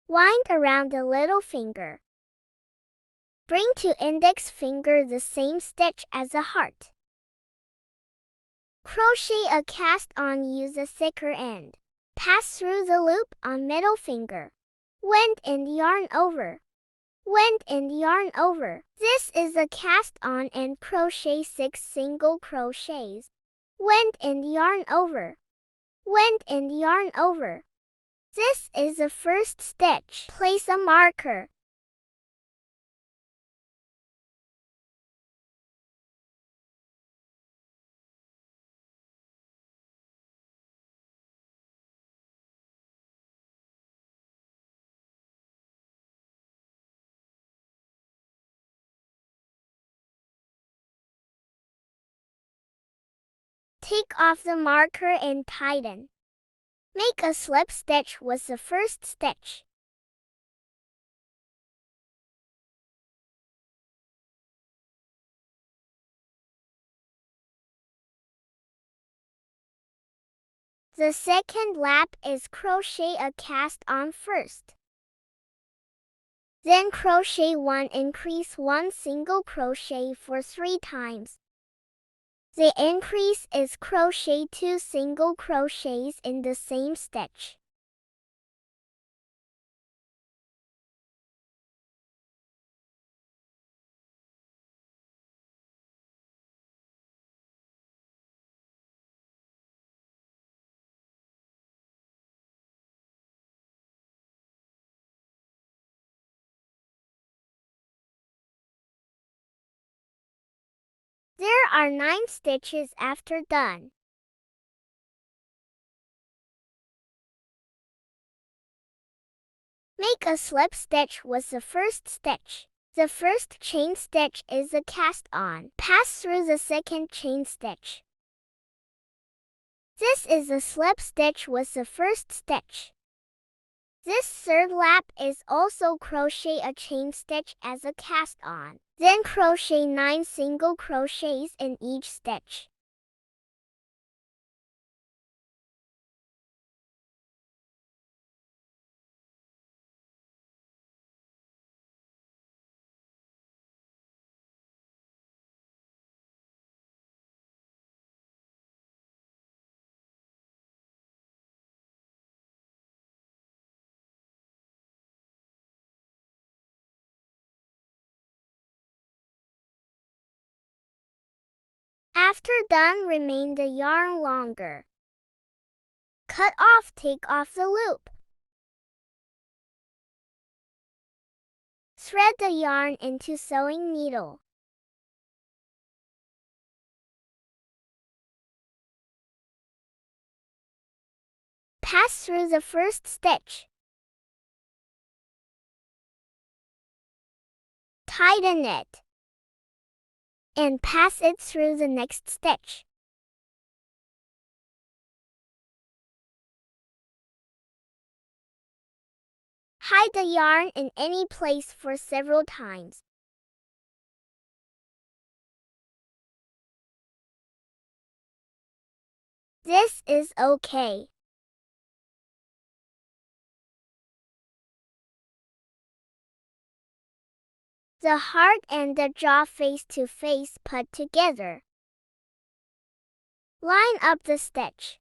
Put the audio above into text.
Wind around the little finger. Bring to index finger the same stitch as a heart. Crochet a cast on, use a thicker end. Pass through the loop on middle finger. Wind and yarn over. Wind and yarn over. This is a cast on and crochet 6 single crochets. Wind and yarn over. Wind and yarn over. This is the first stitch. Place a marker. Take off the marker and tighten. Make a slip stitch with the first stitch. The second lap is crochet a cast on first. Then crochet 1, increase 1 single crochet for 3 times. The increase is crochet 2 single crochets in the same stitch. There are 9 stitches after done. Make a slip stitch with the first stitch. The first chain stitch is a cast on. Pass through the second chain stitch. This is a slip stitch with the first stitch. This third lap is also crochet a chain stitch as a cast on. Then crochet 9 single crochets in each stitch. After done, remain the yarn longer. Cut off, take off the loop. Thread the yarn into sewing needle. Pass through the first stitch. Tighten it. And pass it through the next stitch. Hide the yarn in any place for several times. This is okay. The heart and the jaw face to face put together. Line up the stitch.